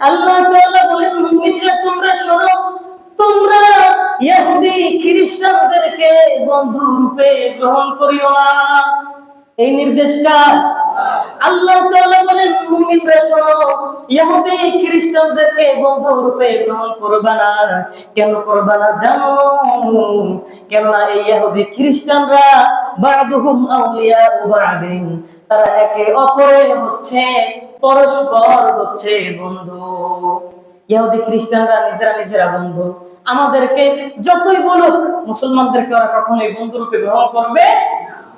আল্লাহ তাআলা বলেন, মুমিনরা তোমরা শোনো, তোমরা ইহুদি খ্রিস্টানদেরকে বন্ধু রূপে গ্রহণ করিও না। এই নির্দেশটা আল্লাহ তাআলা বলেন, মুমিনরা শোনো, ইহুদি খ্রিস্টানদেরকে বন্ধু রূপে গ্রহণ করবে না। কেন করবে না জানো? কেননা এই ইহুদি খ্রিস্টানরা বা'দুহুম আউলিয়া বা'দিন, তারা একে অপরের হচ্ছে পরস্পর হচ্ছে বন্ধু। ইহুদি খ্রিস্টানরা নিজেরা নিজেরা বন্ধু। আমাদেরকে যতই বলুক, মুসলমানদেরকে ওরা কখনোই বন্ধু রূপে গ্রহণ করবে।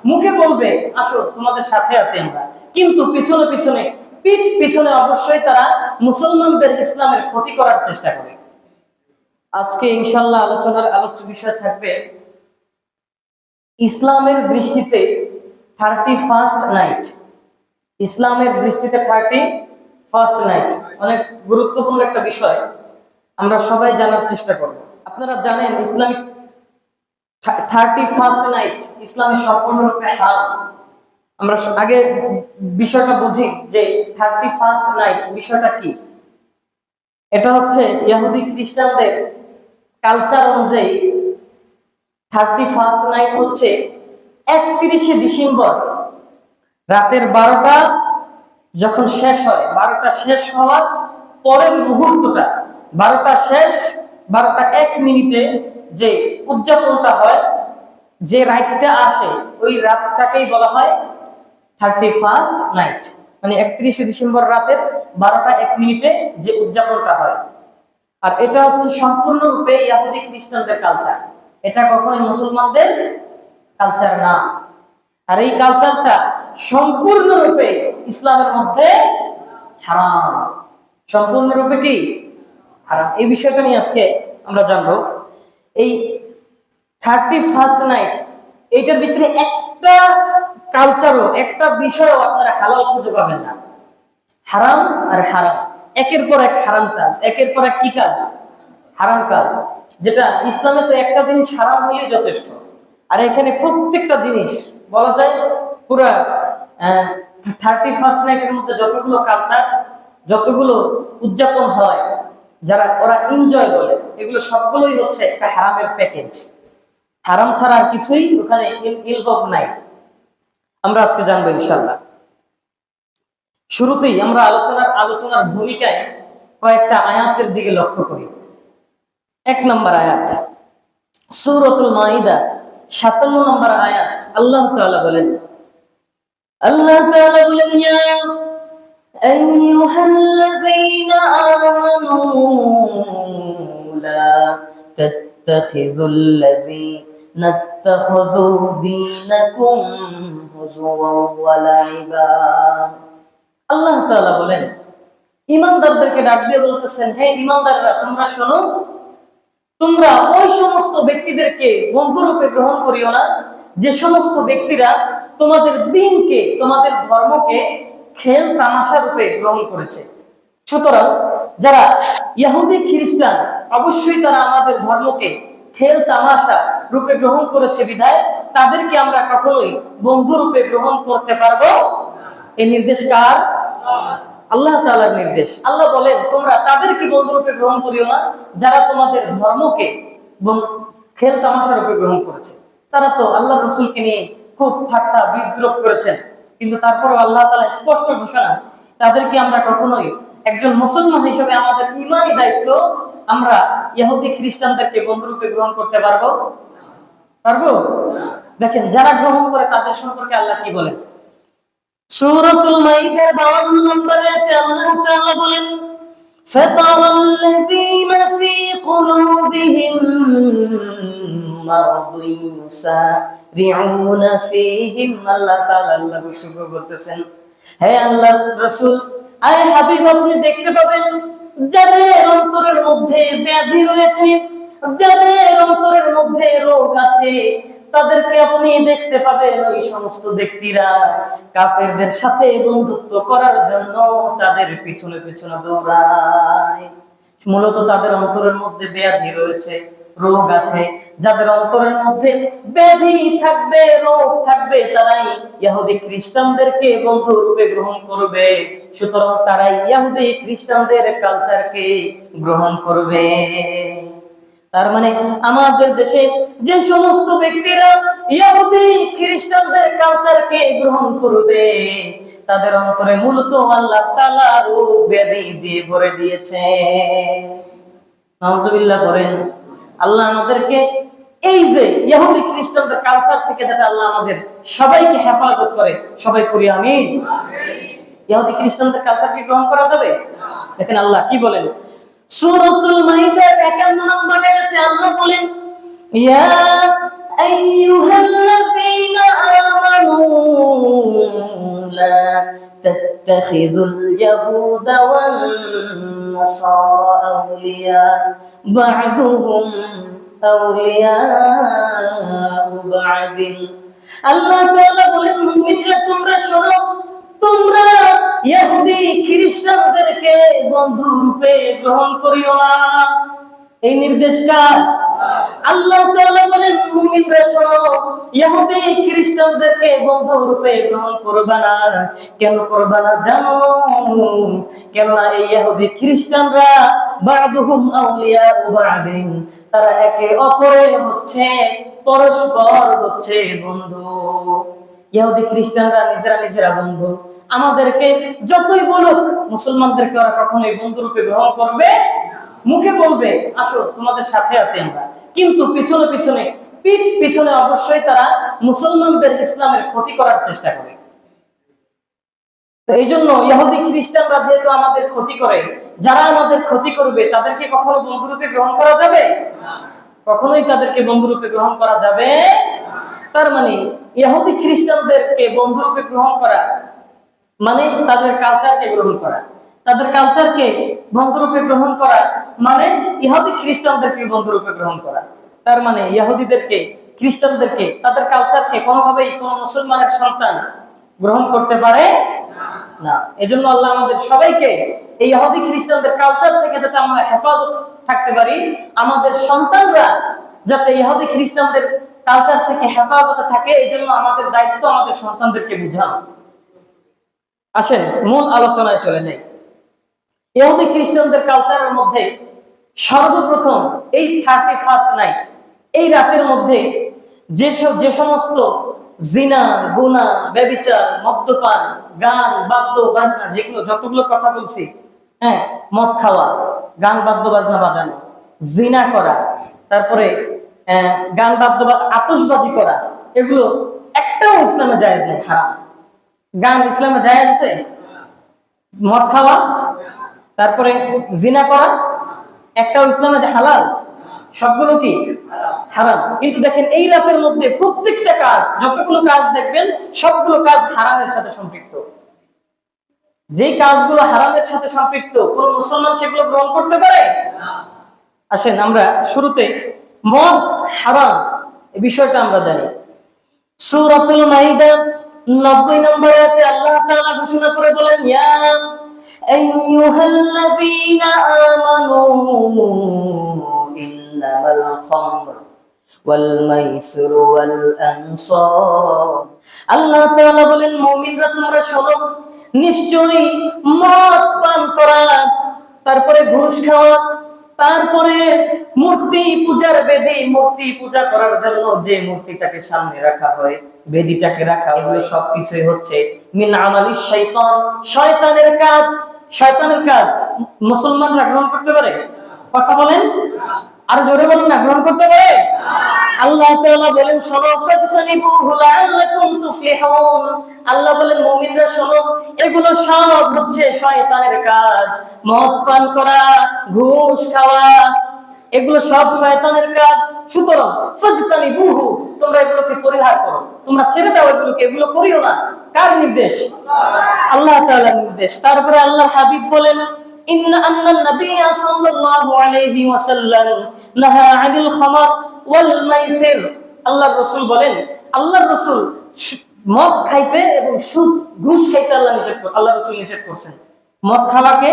মুখে বলবে আসো তোমাদের সাথে আছি আমরা, কিন্তু পিছনে পিছনে পিঠ পিছনে অবশ্যই তারা মুসলমানদের ইসলামের ক্ষতি করার চেষ্টা করে। আজকে ইনশাআল্লাহ আলোচনার আলোচ্য বিষয় থাকবে ইসলামের দৃষ্টিতে 31st নাইট। ইসলামের দৃষ্টিতে 31st নাইট অনেক গুরুত্বপূর্ণ একটা বিষয়, আমরা সবাই জানার চেষ্টা করব। আপনারা জানেন ইসলামিক 31st নাইট ইসলামে সম্পূর্ণরূপে হারাম। আমরা আগে বিষয়টা বুঝি যে 31st নাইট বিষয়টা কি। এটা হচ্ছে ইহুদি খ্রিস্টানদের কালচার অনুযায়ী 31st নাইট হচ্ছে 31শে ডিসেম্বর রাতের 12টা যখন শেষ হয়, 12টা শেষ হওয়ার পরের মুহূর্তটা, 12টা শেষ 12টা 1 মিনিটে যে উদযাপনটা হয়, যে রাতটা আসে, ওই রাতটাকেই বলা হয় 31st নাইট। মানে 31শে ডিসেম্বর রাতের 12টা 1 মিনিটে যে উদযাপনটা হয়। আর এটা হচ্ছে সম্পূর্ণরূপে ইহুদি খ্রিস্টানদের কালচার, এটা কখনোই মুসলমানদের কালচার না। আর এই কালচারটা সম্পূর্ণরূপে ইসলামের মধ্যে হারাম। সম্পূর্ণরূপে কি হারাম, এই বিষয়টা নিয়ে আজকে আমরা জানবো। এই 31st নাইট, এইটার ভিতরে একটা কালচারও, একটা বিষয়ও আপনারা হালাল খুঁজে পাবেন না। হারাম আর হারাম, একের পর এক হারাম কাজ, একের পর এক কি কাজ? হারাম কাজ। যেটা ইসলামে তো একটা জিনিস হারাম হলেই যথেষ্ট, আর এখানে প্রত্যেকটা জিনিস বলা যায় পুরা 31st নাইটের মধ্যে যতগুলো কালচার, যতগুলো উদযাপন হয়, যারা ওরা এনজয় বলে, এগুলো সবগুলোই হচ্ছে একটা হারামের প্যাকেজ। হারাম ছাড়া আর কিছুই ওখানে ইনভলভ নাই। আমরা আজকে জানবো ইনশাআল্লাহ। শুরুতেই আমরা আলোচনার ভূমিকায় কয়েকটা আয়াতের দিকে লক্ষ্য করি। 1 নম্বর আয়াত, সূরাতুল মাইদা 57 নম্বর আয়াত। আল্লাহ তাআলা বলেন, ইয়া আইয়ুহাল্লাযীনা আমানু লা তাত্তাখিযুল্লাযীনা ইত্তাখাযু দীনাকুম হুজুওয়ান ওয়া লাইবা। আল্লাহ তাআলা বলেন, ঈমানদারদেরকে ডাক দিয়ে বলতেছেন, হে ঈমানদাররা তোমরা শোনো, তোমরা ওই সমস্ত ব্যক্তিদেরকে বন্ধুরূপে গ্রহণ করিও না যে সমস্ত ব্যক্তিরা তোমাদের দ্বীনকে, তোমাদের ধর্মকে খেল তামাশা রূপে গ্রহণ করেছে। সুতরাং যারা ইহুদি খ্রিস্টান, অবশ্যই তারা আমাদের ধর্মকে খেল তামাশা রূপে গ্রহণ করেছে বিধায় তাদেরকে আমরা কখনোই বন্ধু রূপে গ্রহণ করতে পারবো। এই নির্দেশ কার? আল্লাহ তাআলার নির্দেশ। আল্লাহ বলেন, তোমরা তাদেরকে বন্ধুরূপে গ্রহণ করিও না যারা তোমাদের ধর্মকে খেল তামাশা রূপে গ্রহণ করেছে। তারা তো আল্লাহ রাসূলকে নিয়ে খুব ঠাট্টা বিদ্রূপ করেছেন, কিন্তু তারপরও আল্লাহ তাআলা স্পষ্ট ঘোষণা, তাদেরকে আমরা কখনোই, একজন মুসলমান হিসেবে আমাদের ঈমানি দায়িত্ব, আমরা ইহুদি খ্রিস্টানদেরকে বন্ধুরূপে গ্রহণ করতে পারবো? দেখেন, যারা গ্রহণ করে তাদের সম্পর্কে আল্লাহ কি বলেন? সূরাতুল মাইদার 52 নম্বর আয়াতে আল্লাহ তাআলা বলেন, ফাতারাল্লাযীনা ফী কুলুবিহিম মারাদুন ইউসারিউনা ফীহিম। আল্লাহ তাআলা আল্লাহর শুকর বলতেছেন, হে আল্লাহর রাসূল, আয় হাবিব, আপনি দেখতে পাবেন যাদের অন্তরের মধ্যে ব্যাধি রয়েছে, যাদের অন্তরের মধ্যে রোগ আছে, তাদেরকে আপনি দেখতে পাবেন ওই সমস্ত ব্যক্তিরা কাফেরদের সাথে বন্ধুত্ব করার জন্য তাদের পিছনে পিছনে দৌড়ায়। মূলত তাদের অন্তরের মধ্যে ব্যাধি রয়েছে, রোগ আছে, যাদের অন্তরের মধ্যে ব্যাধি থাকবে, রোগ থাকবে, তারাই ইহুদি খ্রিস্টানদেরকে বন্ধু রূপে গ্রহণ করবে। সুতরাং তারাই ইহুদি খ্রিস্টানদের কালচারকে গ্রহণ করবে। তার মানে আমাদের দেশে যে সমস্ত ব্যক্তিরা ইহুদি খ্রিস্টানদের কালচারকে গ্রহণ করবে, তাদের অন্তরে মূলত আল্লাহ তাআলা রোগ ব্যাধি দিয়ে ভরে দিয়েছে। নাউজুবিল্লাহ করেন। আল্লাহ আমাদেরকে এই যে ইহুদি খ্রিস্টানদের কালচার থেকে যাতে আল্লাহ আমাদের সবাইকে হেফাজত করে, সবাই করি আমিন। ইহুদি খ্রিস্টানদের কালচারকে গ্রহণ করা যাবে? দেখেন আল্লাহ কি বলেন, সূরাতুল মাইদার 51 নম্বর আয়াতে আল্লাহ বলেন, ইয়া আইয়ুহাল্লাযীনা আমানু লা তাত্তাখিযুল ইয়াহুদা ওয়ান নাসারা আউলিয়া বা'দুহুম আউলিয়াউ বা'দিন। আল্লাহ তাআলা বলেন, মুমিনরা তোমরা শোনো, তোমরা ইহুদি খ্রিস্টানদেরকে বন্ধু রূপে গ্রহণ করিও না। এই নির্দেশটা আল্লাহ তাআলা বলেন, মুমিনরা শোনো, ইহুদি খ্রিস্টানদেরকে বন্ধু রূপে গ্রহণ করবে না। কেন করবে না জানো? কেননা এই ইহুদি খ্রিস্টানরা বা'দুহুম আউলিয়াউ বা'দিন, তারা একে অপরের হচ্ছে পরস্পর হচ্ছে বন্ধু। ইহুদি খ্রিস্টানরা নিজেরা বন্ধু। আমাদেরকে যতই বলুক, মুসলমানদেরকে ওরা কখনোই বন্ধু রূপে গ্রহণ করবে, মুখে বলবে আসো তোমাদের সাথে আছি আমরা, কিন্তু পিঠ পিছনে অবশ্যই তারা মুসলমানদের ইসলামের ক্ষতি করার চেষ্টা করে। তো এই জন্য ইহুদি খ্রিস্টানরা যেহেতু আমাদের ক্ষতি করে, যারা আমাদের ক্ষতি করবে তাদেরকে কখনো বন্ধুরূপে গ্রহণ করা যাবে না, কখনোই তাদেরকে বন্ধুরূপে গ্রহণ করা যাবে। তার মানে ইহুদি খ্রিস্টানদেরকে বন্ধুরূপে গ্রহণ করা মানে তাদের কালচারকে গ্রহণ করা, তাদের কালচারকে বন্ধুরূপে গ্রহণ করা মানে ইহুদি খ্রিস্টানদেরকে বন্ধুরূপে গ্রহণ করা। তার মানে ইহুদিদেরকে, খ্রিস্টানদেরকে, তাদের কালচারকে কোনোভাবেই কোনো মুসলমানের সন্তান গ্রহণ করতে পারে না। এজন্য আল্লাহ আমাদের সবাইকে এই ইহুদি খ্রিস্টানদের কালচার থেকে যাতে আমরা হেফাজত থাকতে পারি, আমাদের সন্তানরা যাতে ইহুদি খ্রিস্টানদের কালচার থেকে হেফাজতে থাকে, এই জন্য আমাদের দায়িত্ব আমাদের সন্তানদেরকে বোঝানো। আসেন মূল আলোচনায় চলে যাই। ইহুদি খ্রিস্টানদের কালচারের মধ্যে সর্বপ্রথম এই 31st নাইট, এই রাতের মধ্যে যে সমস্ত জিনা, গুনাহ, ব্যভিচার, মদ্যপান, গান, বাদ্য বাজনা, যেগুলো যতগুলো কথা বলছি, হ্যাঁ, মদ খাওয়া, গান বাদ্য বাজনা বাজানো, জিনা করা, তারপরে গান বাদ্য আতশবাজি করা, এগুলো একটাও ইসলামে জায়েজ নেই, হারাম। গান ইসলামে জায়েজ আছে? মদ খাওয়া, তারপরে জিনা করা, একটাও ইসলামে হালাল? সবগুলো কি হারাম। কিন্তু দেখেন এই রাতের মধ্যে প্রত্যেকটা কাজ, যতগুলো কাজ দেখবেন সবগুলো কাজ হারামের সাথে সম্পৃক্ত। যে কাজগুলো হারামের সাথে সম্পৃক্ত, কোন মুসলমান সেগুলো গ্রহণ করতে পারে না। আসেন আমরা শুরুতে মদ হারাম এই বিষয়টা আমরা জানি। সূরাতুল মাইদা 90 নম্বর আয়াতে আল্লাহ তাআলা ঘোষণা করে বলেন, ইয়া আইয়ুহাল্লাযীনা আমানু ইন্নামাল খামর ওয়াল মাইসিরু ওয়াল আনসাব। আল্লাহ তাআলা বলেন, মুমিনরা তোমরা শোনো, নিশ্চয়ই মদ পান করা, তারপরে ঘুষ খাওয়া, তারপরে মূর্তি পূজার বেদি, মূর্তি পূজা করার জন্য যে মূর্তিটাকে সামনে রাখা হয়, বেদিটাকে রাখা, এগুলো সবকিছুই হচ্ছে মিন আমালিশ শাইতান, শয়তানের কাজ। শয়তানের কাজ মুসলমানরা গ্রহণ করতে পারে? কথা বলেন, আর জোরে বলেন না, গ্রহণ করতে পারে? আল্লাহ তাআলা বলেন, শোনো, ফাজতানিবুহু লাআল্লাকুম তুফলিহুন। আল্লাহ বলেন, মুমিনরা শোনো, এগুলো সব হচ্ছে শয়তানের কাজ। মদ পান করা, ঘুষ খাওয়া, এগুলো সব শয়তানের কাজ। সুতরাং ফাজতানিবুহু, তোমরা এগুলোকে পরিহার করো, তোমরা ছেড়ে দাও এগুলোকে, এগুলো করিও না। কার নির্দেশ? আল্লাহ তাআলার নির্দেশ। তারপরে আল্লাহর হাবিব বলেন, ইন্না আন্নান নাবিয়্যা সাল্লাল্লাহু আলাইহি ওয়াসাল্লাম নাহা আনিল খামার ওয়াল মাইসির। আল্লাহর রাসূল বলেন, আল্লাহর রাসূল মদ খাইতে এবং সুদ, ঘুষ খাইতে আল্লাহ রাসূল নিষেধ করছেন। মদ খাওয়াকে,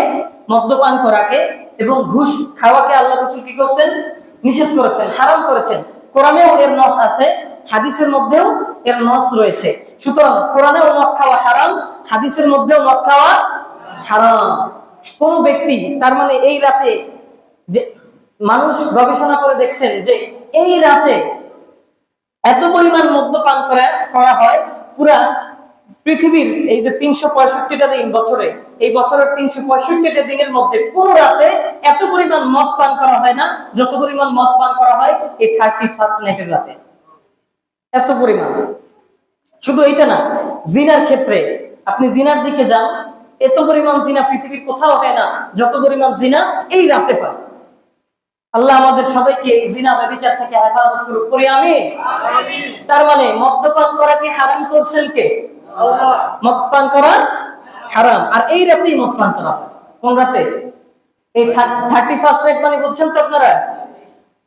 মদ্যপান করাকে এবং ঘুষ খাওয়াকে আল্লাহ রাসূল কি করছেন? নিষেধ করেছেন, হারাম করেছেন। কোরআনেও এর নস আছে, হাদিসের মধ্যেও এর নস রয়েছে। সুতরাং কোরআনেও মদ খাওয়া হারাম, হাদিসের মধ্যেও মদ খাওয়া হারাম। কোন ব্যক্তি, তার মানে এই রাতে, যে মানুষ গবেষণা করে দেখছেন যে এই রাতে এত পরিমাণ মদ্যপান করা হয়, পুরা পৃথিবীর এই যে 365টা দিন বছরে, এই বছরের 365টা দিনের মধ্যে কোন রাতে এত পরিমাণ মদ পান করা হয় না যত পরিমাণ মদ পান করা হয় এই 31st নাইটের রাতে। এত পরিমাণ। শুধু এইটা না, জিনার ক্ষেত্রে আপনি জিনার দিকে যান, এত পরিমাণ জিনা পৃথিবীর কোথাও হয় না যত পরিমাণ জিনা এই রাতে হয়। আল্লাহ আমাদের সবাইকে এই জিনা ব্যভিচার থেকে হেফাজত করুক, করি আমিন। তার মানে মদ্যপান করা কি হারাম করছেন কে? আল্লাহ। মদ পান করা হারাম, আর এই রাতেই মদ পান করা হয়। কোন রাতে? এই 31st নাইট মানে বুঝছেন তো আপনারা?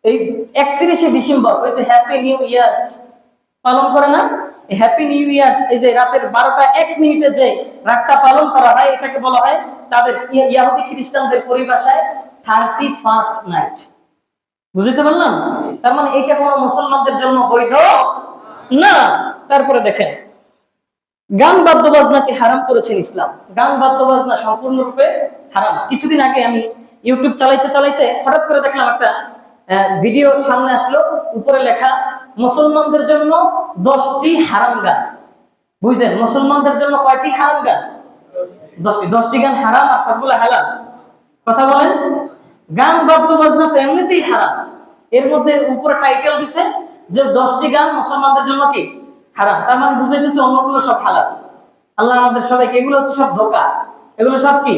এই 31শে ডিসেম্বর, ওই যে হ্যাপি নিউ ইয়ার পালন করে না, হ্যাপি নিউ ইয়ার, এই যে রাতের 12টা 1 মিনিটে যে রাতটা পালন করা হয়, এটাকে বলা হয় তাদের ইহুদি খ্রিস্টানদের পরিভাষায় 31st নাইট। বুঝতে পারলাম? তার মানে এটা কোনো মুসলমানদের জন্য বৈধ না। তারপরে দেখেন, গান বাদ্য বাজনাকে হারাম করেছেন ইসলাম। গান বাদ্য বাজনা সম্পূর্ণরূপে হারাম। কিছুদিন আগে আমি ইউটিউব চালাইতে চালাইতে হঠাৎ করে দেখলাম একটা ভিডিও সামনে আসলো, উপরে লেখা মুসলমানদের জন্য 10টি হারাম গান। বুঝছেন? মুসলমানদের জন্য কয়টি হারাম গান? 10টি গান হারাম, আর সবগুলো হালাল। কথা বলেন? গান বাদ্য বাজনা তো এমনিতেই হারাম, এর মধ্যে উপরে টাইটেল দিছে যে 10টি গান মুসলমানদের জন্য কি হারাম। তার মানে বুঝে দিচ্ছে অন্যগুলো সব হালাল। আল্লাহ আমাদের সবাইকে, এগুলো হচ্ছে সব ধোঁকা, এগুলো সব কি?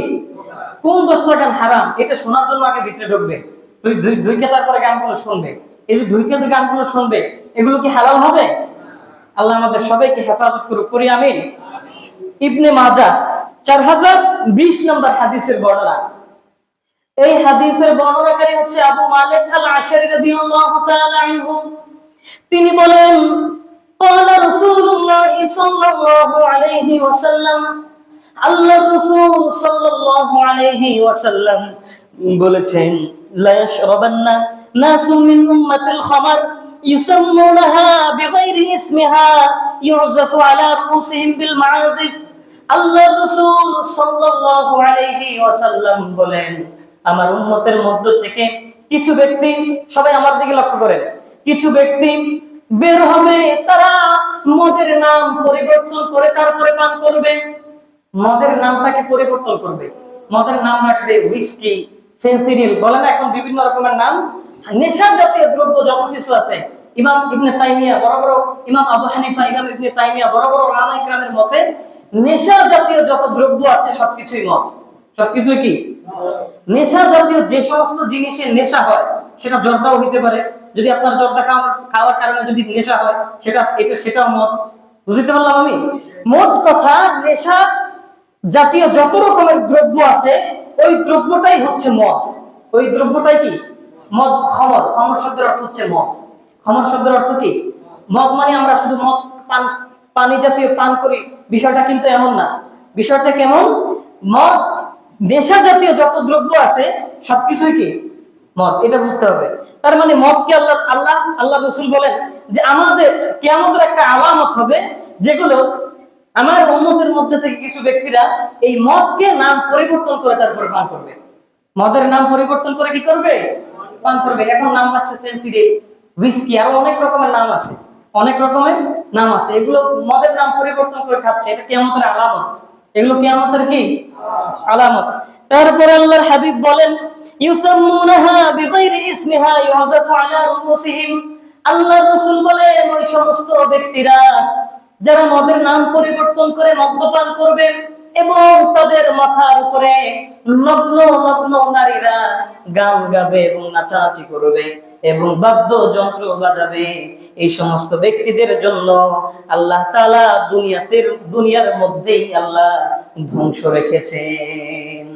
কোন 10টা গান হারাম এটা শোনার জন্য আগে ভিতরে ঢুকবে, দুইকে তারপরে গানগুলো শুনবে। এই যে দুইকে যে গানগুলো শুনবে, এগুলো কি হালাল হবে? আল্লাহ আমাদের সবাইকে হেফাজত করুক, করি আমিন। ইবনে মাজাহ 4020 নম্বর হাদিসের বর্ণনা। এই হাদিসের বর্ণনাকারী হচ্ছে আবু মালিক আল-আশআরী রাদিয়াল্লাহু তাআলা আনহু। তিনি বলেন, ক্বালা রাসূলুল্লাহ সাল্লাল্লাহু আলাইহি ওয়াসাল্লাম, আল্লাহর রাসূল সাল্লাল্লাহু আলাইহি ওয়াসাল্লাম বলেছেন, লা ইয়াশরাবান্না নাসুম মিন উম্মাতিল খামার ইউসাম্মুনাহা বিগাইরি ইসমিহা ইউযাফু আলা রুউসিহিম বিল মাআযিফ। আল্লাহর রাসূল সাল্লাল্লাহু আলাইহি ওয়াসাল্লাম বলেন, আমার উম্মতের মধ্য থেকে কিছু ব্যক্তি, সবাই আমার দিকে লক্ষ্য করেন, কিছু ব্যক্তি বের হবে, তারা মদের নাম পরিবর্তন করে তারপরে পান করবে। মদের নামটাকে পরিবর্তন করবে, মদের নাম রাখবে হুইস্কি, ফেন্সিডিল, বলে না এখন বিভিন্ন রকমের নাম। নেশা জাতীয় দ্রব্য যত কিছু আছে, ইমাম ইবনে তাইমিয়া বড় বড়, ইমাম আবু হানিফা, ইমাম ইবনে তাইমিয়া বড় বড় উলামা ইকরামের মতে নেশা জাতীয় যত দ্রব্য আছে সবকিছুই মদ। সবকিছুই কি? নেশা জাতীয় যে সমস্ত জিনিসের নেশা হয়, সেটা জর্দাও হইতে পারে। যদি আপনার জর্দা খাওয়ার কারণে যদি নেশা হয়, সেটাও মদ। বুঝতে পারলাম আমি? মোট কথা, নেশা জাতীয় যত রকমের দ্রব্য আছে, ওই দ্রব্যটাই হচ্ছে মদ। ওই দ্রব্যটাই কি? মদ। খমর, খমর শব্দের অর্থ হচ্ছে মদ। খমর শব্দের অর্থ কি? মদ মানে আমরা শুধু মদ পানি জাতীয় পান করি, বিষয়টা কিন্তু এমন না। বিষয়টা কেমন? মদ, নেশা জাতীয় যত দ্রব্য আছে সবকিছুই কি? মদ। এটা বুঝতে হবে। তার মানে মদকে আল্লাহ রাসূল বলেন যে আমাদের কিয়ামতের একটা আলামত হবে, যেগুলো আমার উম্মতের মধ্যে থেকে কিছু ব্যক্তিরা এই মদকে নাম পরিবর্তন করে তারপরে পান করবে। মদের নাম পরিবর্তন করে কি করবে? পান করবে। এখন নাম আছে ফেন্সিডিল, হুইস্কি, আরো অনেক রকমের নাম আছে, অনেক রকমের নাম আছে। এগুলো মদের নাম পরিবর্তন করে খাচ্ছে, এটা কিয়ামতের আলামত। এগুলো কিয়ামতের কি আলামত। তারপরে আল্লাহর হাবিব বলেন, ইউসাম্মুনাহা বিগাইরি ইসমিহা ইউযাফু আলা রুউসিহিম। আল্লাহর রাসূল বলেন, ওই সমস্ত ব্যক্তিরা যারা মদের নাম পরিবর্তন করে মদ্যপান করবে এবং তাদের মাথার উপরে নগ্ন নগ্ন নারীরা গান গাবে এবং নাচানাচি করবে এবং বাদ্যযন্ত্র বাজাবে, এই সমস্ত ব্যক্তিদের জন্য আল্লাহ তাআলা দুনিয়ার মধ্যেই আল্লাহ ধ্বংস রেখেছেন।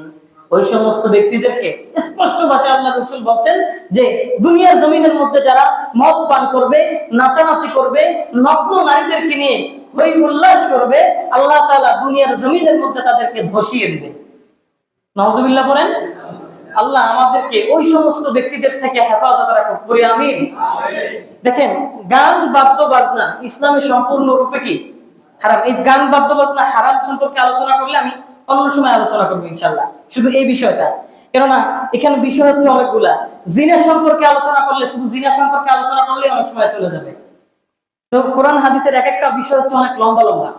ওই সমস্ত ব্যক্তিদেরকে স্পষ্ট ভাষায় আল্লাহ রাসূল বলছেন যে দুনিয়ার জমিনের মধ্যে যারা মদ পান করবে, নাচানাচি করবে, নগ্ন নারীদেরকে নিয়ে হই উল্লাস করবে, আল্লাহ তাআলা দুনিয়ার জমিনের মধ্যে তাদেরকে ধসিয়ে দিবেন। নাউজুবিল্লাহ বলেন। আল্লাহ আমাদেরকে ওই সমস্ত ব্যক্তিদের থেকে হেফাজত রাখুক, বলি আমিন। দেখেন, গান বাদ্য বাজনা ইসলামে সম্পূর্ণ রূপে কি হারাম। এই গান বাদ্য বাজনা হারাম সম্পর্কে আলোচনা করলে আমি অন্য সময় আলোচনা করবো ইনশাআল্লাহ, শুধু এই বিষয়টা। কেননা এখানে বিষয় হচ্ছে অনেকগুলা। জিনা সম্পর্কে আলোচনা করলে, শুধু জিনা সম্পর্কে আলোচনা করলে অনেক সময় চলে যাবে। তো কোরআন হাদিসের এক একটা বিষয় হচ্ছে অনেক লম্বা লম্বা।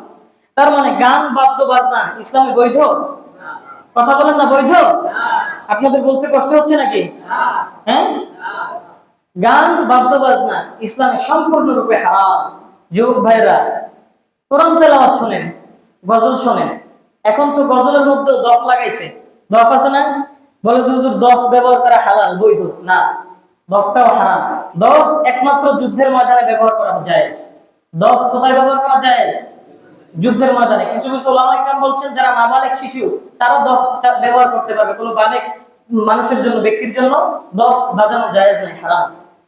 তার মানে গান বাদ্য বাজনা ইসলামে বৈধ? কথা বলেন না, বৈধ? আপনাদের বলতে কষ্ট হচ্ছে নাকি? হ্যাঁ, গান বাদ্য বাজনা ইসলামে সম্পূর্ণরূপে হারাম। যুবক ভাইরা, কোরআন তেলাওয়াত শোনেন, গজল শোনেন। এখন তো গজলের মধ্যে দফ লাগাইছে, দফ আছে না? বলে যে হুজুর দফ ব্যবহার করা হালাল, বৈধ না, দফটাও হারাম। দফ একমাত্র যুদ্ধের ময়দানে ব্যবহার করা জায়েজ। দফ কোথায় ব্যবহার করা জায়েজ? যুদ্ধের ময়দানে। কিছু কিছু ওলামা ইকরাম বলছেন যারা নাবালেগ শিশু তারা দফ ব্যবহার করতে পারবে, কোনো বালেগ মানুষের জন্য, ব্যক্তির জন্য দফ বাজানো জায়েজ নাই, হারাম।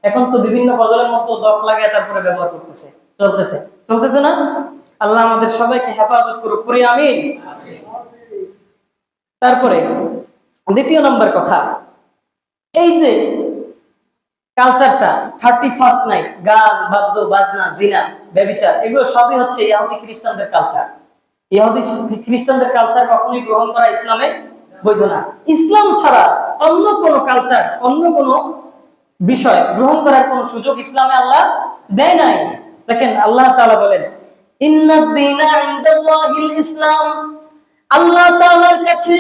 এখন তো বিভিন্ন গজলের মতো দফ লাগিয়ে তারপরে ব্যবহার করতেছে, চলতেছে না? আল্লাহ আমাদের সবাইকে হেফাজত করুক, পড়ি আমিন। তারপরে দ্বিতীয় নম্বর কথা, এই যে কালচারটা 31st নাইট, গান বাদ্য বাজনা জিনা ব্যভিচার, এগুলো সবই হচ্ছে ইহুদি খ্রিস্টানদের কালচার। ইহুদি খ্রিস্টানদের কালচার কখনোই গ্রহণ করা ইসলামে বৈধ না। ইসলাম ছাড়া অন্য কোন কালচার, অন্য কোন বিষয় গ্রহণ করার কোন সুযোগ ইসলামে আল্লাহ দেয় নাই। দেখেন আল্লাহ তাআলা বলেন, ইন্নাদ দীনা ইনদাল্লাহিল ইসলাম, আল্লাহ তাআলার কাছে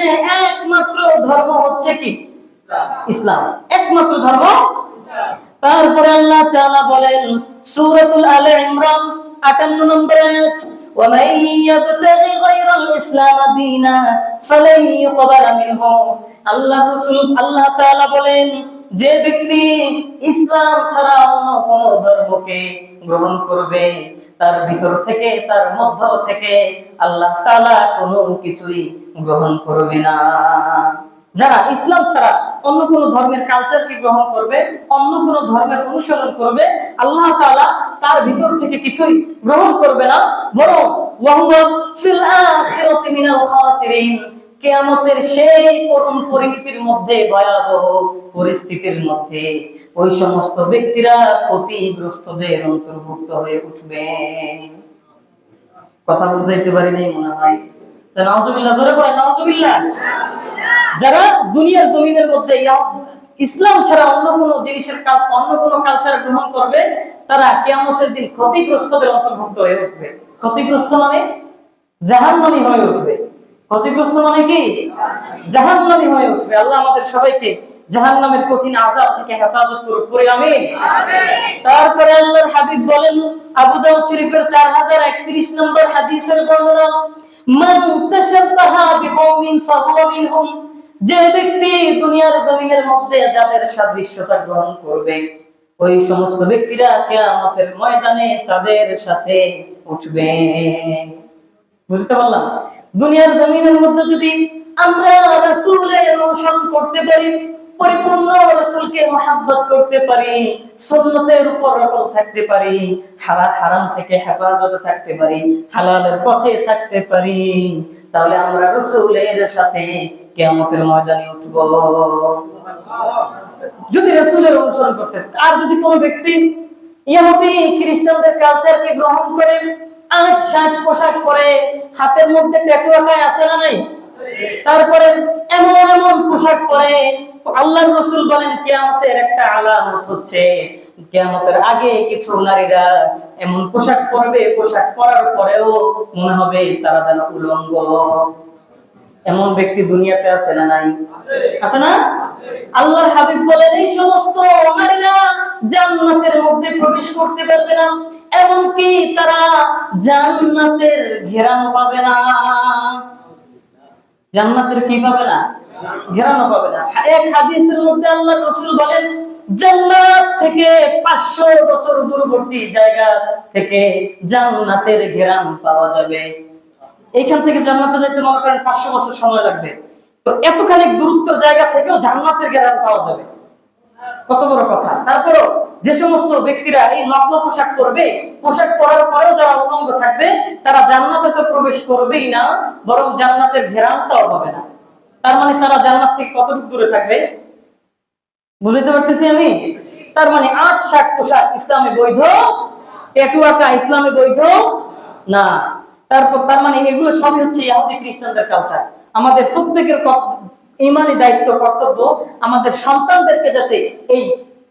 একমাত্র ধর্ম হচ্ছে কি? ইসলাম, একমাত্র ধর্ম। তারপরে আল্লাহ তাআলা বলেন সূরাতুল আলে ইমরান 58 নম্বর আয়াত, ওয়া মান ইয়াবতাগি গায়রাল ইসলাম দীনা ফালান ইউকবালা মিনহু। আল্লাহ রাসূল আল্লাহ তাআলা বলেন, যে ব্যক্তি ইসলাম ছাড়া অন্য কোন ধর্মকে গ্রহণ করবে, তার ভিতর থেকে, তার মধ্য থেকে আল্লাহ তাআলা কোনো কিছুই গ্রহণ করবে না। যারা ইসলাম ছাড়া অন্য কোন ধর্মের কালচারকে গ্রহণ করবে, অন্য কোন ধর্মের অনুসরণ করবে, আল্লাহ তাআলা তার ভিতর থেকে কিছুই গ্রহণ করবে না, বরং ওয়াহুয়া ফিল আখিরাতি মিনাল খাসিরিন, কিয়ামতের সেই করুণ পরিণতির মধ্যে, ভয়াবহ পরিস্থিতির মধ্যে ওই সমস্ত ব্যক্তিরা ক্ষতিগ্রস্তদের অন্তর্ভুক্ত হয়ে উঠবে। কথা বুঝাইতে পারিনি মনে হয়? নাউজুবিল্লাহ, জোরে বলেন নাউজুবিল্লাহ। যারা দুনিয়ার জমিনের মধ্যে ইসলাম ছাড়া অন্য কোন জিনিসের অন্য কোন কালচার গ্রহণ করবে, তারা কিয়ামতের দিন ক্ষতিগ্রস্তদের অন্তর্ভুক্ত হয়ে উঠবে। ক্ষতিগ্রস্ত মানে জাহান্নামী হয়ে উঠবে। ক্ষতিগ্রস্ত মানে কি? জাহান্নামী হয়ে উঠবে। আল্লাহ আমাদের সবাইকে জাহান্নামের কঠিন আযাব থেকে হেফাজত করুক, পড়ি আমিন। তারপরে আল্লাহর হাবিব বলেন, আবু দাউদ শরীফের 4031 নম্বর হাদিসের বর্ণনা, মান তাশাব্বাহা বিকওমিন ফাহুয়া মিনহুম, যে ব্যক্তি দুনিয়ার জমিনের মধ্যে যাদের সাদৃশ্যতা গ্রহণ করবে, ওই সমস্ত ব্যক্তিরা কিয়ামতের ময়দানে তাদের সাথে উঠবে। বুঝতে পারলাম? দুনিয়ার জমিনের মধ্যে যদি আমরা রাসূলের অনুসরণ করতে পারি, পরিপূর্ণ রাসূলকে মহব্বত করতে পারি, সুন্নতের উপর অটল থাকতে পারি, হারাম থেকে হেফাজতে থাকতে পারি, হালালের পথে থাকতে পারি, তাহলে আমরা রাসূলের সাথে কিয়ামতের ময়দানে উঠব। যদি রাসূলের অনুসরণ করতে। আর যদি কোনো ব্যক্তি ইহুদি খ্রিস্টানদের কালচারকে গ্রহণ করে, আজ শার্ট পোশাক পরে, হাতের মধ্যে ট্যাটু আঁকা আছে না নাই, তারপরে এমন এমন পোশাক পরে, আল্লাহর রাসূল বলেন কিয়ামতের একটা আলামত হচ্ছে কিয়ামতের আগে কিছু নারীরা এমন পোশাক পরবে, পোশাক পরার পরেও মনে হবে তারা যেন উলঙ্গ। এমন ব্যক্তি দুনিয়াতে আছে না নাই? আছে না? আল্লাহর হাবিব বলেন এই সমস্ত নারীরা জান্নাতের মধ্যে প্রবেশ করতে পারবে না, এমনকি তারা জান্নাতের ঘেরানো পাবে না। জান্নাতের কি পাবে না? ঘেরানো পাবে না। এক হাদিসের মধ্যে আল্লাহর রাসূল বলেন, জান্নাত থেকে 500 বছর দূরবর্তী জায়গা থেকে জান্নাতের ঘেরান পাওয়া যাবে। এইখান থেকে জান্নাতে যেতে মনে করেন 500 বছর সময় লাগবে, তো এতখানি দূরত্ব জায়গা থেকেও জান্নাতের ঘেরান পাওয়া যাবে। কত বড় কথা! তারপরও যে সমস্ত ব্যক্তিরা এই নগ্ন পোশাক পরবে, পোশাক পরার পরেও যারা উলঙ্গ থাকবে, তারা জান্নাতে তো প্রবেশ করবেই না, বরং জান্নাতের ঘেরানটাও পাবে না। তার মানে তারা জান্নাত থেকে কতটুকু দূরে থাকবে? বুঝতে পারতেছি আমি? তার মানে ৮-৬০ পোশাক ইসলামে বৈধ, ট্যাটু আঁকা ইসলামে বৈধ না। তারপর তার মানে এগুলো সবই হচ্ছে ইহুদি খ্রিস্টানদের কালচার। আমাদের প্রত্যেকের ঈমানি দায়িত্ব, কর্তব্য আমাদের সন্তানদেরকে যাতে এই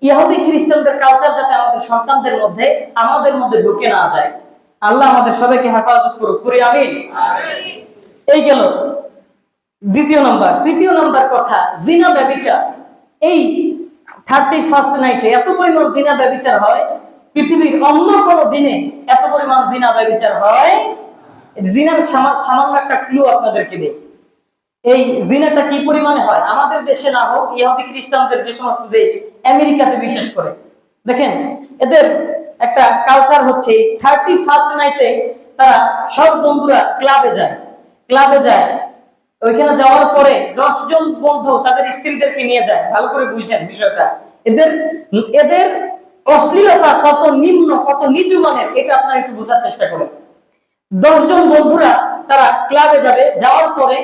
ইহুদি খ্রিস্টানদের কালচার যাতে আমাদের সন্তানদের মধ্যে, আমাদের মধ্যে ঢুকে না যায়। আল্লাহ আমাদের সবাইকে হেফাজত করুক, করি আমিন। এই গেল দ্বিতীয় নাম্বার। তৃতীয় নাম্বার কথা, জিনা ব্যভিচার। এই 31st নাইটে এত পরিমাণ জিনা ব্যভিচার হয়, পৃথিবীর অন্য কোন দিনে এত পরিমাণ জিনা ব্যভিচার হয়। জিনার সামান্য একটা ক্লু আপনাদেরকে দেই। এই জিনাটা কি পরিমাণে হয়, আমাদের দেশে না হোক, ইহুদি খ্রিস্টানদের যে সমস্ত দেশ, আমেরিকাতে বিশেষ করে দেখেন, এদের একটা কালচার হচ্ছে 31st নাইটে তারা সব বন্ধুরা ক্লাবে যায়। ক্লাবে যায়, ওইখানে যাওয়ার পরে 10 জন বন্ধু তাদের স্ত্রীদেরকে নিয়ে যায়। ভালো করে বুঝছেন বিষয়টা? এদের এদের অশ্লীলতা কত নিম্ন, কত নিচু মানের, এটা আপনারা একটু বোঝার চেষ্টা করেন। 10 জন বন্ধুরা তারা ক্লাবে যাবে, যাওয়ার পরে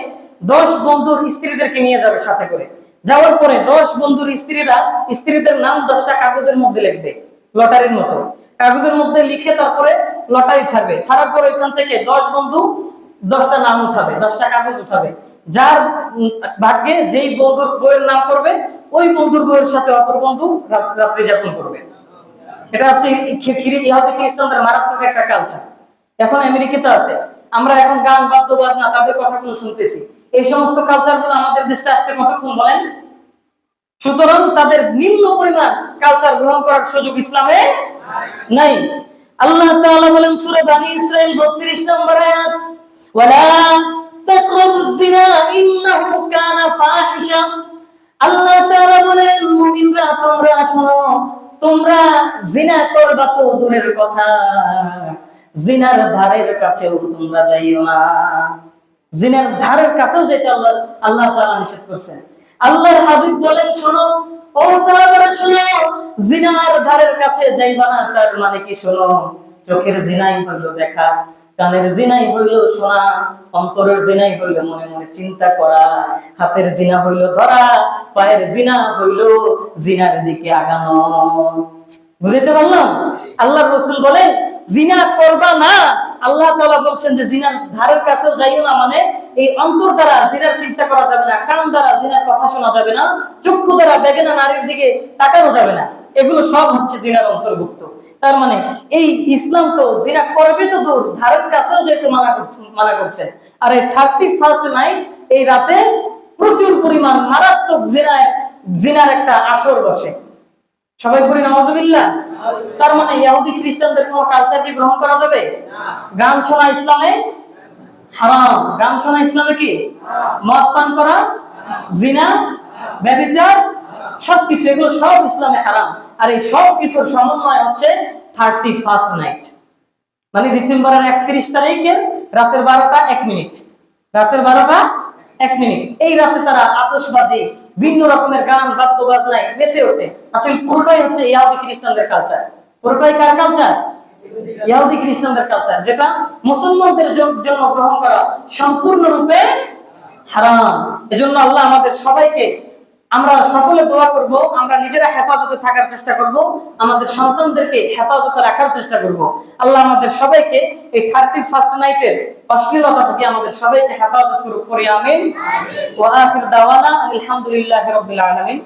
10 বন্ধুর স্ত্রীদেরকে নিয়ে যাবে সাথে করে। যাওয়ার পরে 10 বন্ধুর স্ত্রীরা স্ত্রীদের নাম 10টা কাগজের মধ্যে লিখবে, লটারির মতো কাগজের মধ্যে লিখে তারপরে লটারি ছাড়বে। ছাড়ার পরে ওইখান থেকে 10 বন্ধু 10টা নাম উঠাবে, 10টা কাগজ উঠাবে। যার ভাগ্যে যেই বন্ধুর বইয়ের নাম করবে, ওই বন্ধুর বইয়ের সাথে অপর বন্ধু রাত্রি যাপন করবে। এটা হচ্ছে ইহুদি খ্রিস্টানদের মারাত্মক একটা কালচার। এখন আমেরিকাতে আছে, আমরা এখন গান বাদ্য বাজনা তাদের কথাগুলো শুনতেছি। এই সমস্ত কালচার গুলো আমাদের দেশে আসতে কতক্ষণ বলেন? সুতরাং তাদের নিম্ন পরিমাণ কালচার গ্রহণ করার সুযোগ ইসলামে নাই। আল্লাহ তাআলা বলেন সূরা বনী ইসরাঈল 32 নম্বর আয়াত, ওয়ালা তাকরাবুজ জিনা ইন্নাহু কানা ফাহিশা। আল্লাহ তাআলা বলেন, মুমিনরা তোমরা শোনো, তোমরা জিনা করবা তো দূরের কথা, জিনার ধারের কাছেও তোমরা যাইও না। জিনার ধারের কাছেও যেতে আল্লাহ তাআলা নিষেধ করেছেন। আল্লাহর হাবিব বলেন, শোনো ও সাহাবারা, শোনো, জিনার ধারের কাছে যাইবা না। তার মানে কি? শোনো, চোখের জিনাই হইল দেখা, কানের জিনাই হইল শোনা, অন্তরের জিনাই হইল মনে মনে চিন্তা করা, হাতের জিনা হইল ধরা, পায়ের জিনা হইল জিনার দিকে আগানো। বুঝতে পারলাম? আল্লাহর রাসূল বলেন জিনা করবা না। আল্লাহ তাআলা বলছেন যে জিনার ধারের কাছেও যাইও না, মানে এই অন্তর দ্বারা জিনার চিন্তা করা যাবে না, কান দ্বারা জিনার কথা শোনা যাবে না, চক্ষু দ্বারা বেগানা নারীর দিকে তাকানো যাবে না। এগুলো সব হচ্ছে জিনার অন্তর্ভুক্ত। তার মানে এই ইসলাম তো জিনা করবে তো দূর, ধারের কাছেও যেতে মানা করছে। আর এই 31st নাইট, এই রাতে প্রচুর পরিমাণ মারাত্মক জিনার একটা আসর বসে। সবাই বলি নাউজুবিল্লাহ। তার মানে ইহুদি খ্রিস্টানদের কোন কালচার কি গ্রহণ করা যাবে? গান শোনা ইসলামে হারাম। গান শোনা ইসলামে কি? মদ পান করা, জিনা, ব্যভিচার, সবকিছু এগুলো সব ইসলামে হারাম। আর এই সব কিছুর সমন্বয় হচ্ছে 31st নাইট, মানে ডিসেম্বরের 31 তারিখের রাতের 12টা 1 মিনিট। রাতের 12টা 1 মিনিট এই রাতে তারা আতশবাজি, ভিন্ন রকমের গান বাদ্য বাজনায় মেতে ওঠে। আসলে পুরোটাই হচ্ছে ইহুদি খ্রিস্টানদের কালচার। পুরোটাই কার কালচার? ইহুদি খ্রিস্টানদের কালচার, যেটা মুসলমানদের জন্য গ্রহণ করা সম্পূর্ণরূপে হারাম। এজন্য আল্লাহ আমাদের সবাইকে, আমরা সকলে দোয়া করব, আমরা নিজেরা হেফাজতে থাকার চেষ্টা করব, আমাদের সন্তানদেরকে হেফাজতে রাখার চেষ্টা করব। আল্লাহ আমাদের সবাইকে এই 31st নাইটের অশ্লীলতা থেকে আমাদের সবাইকে হেফাজত করুক, করি আমিন। ওয়া আখির দাওয়ানা আলহামদুলিল্লাহি রাব্বিল আলামিন।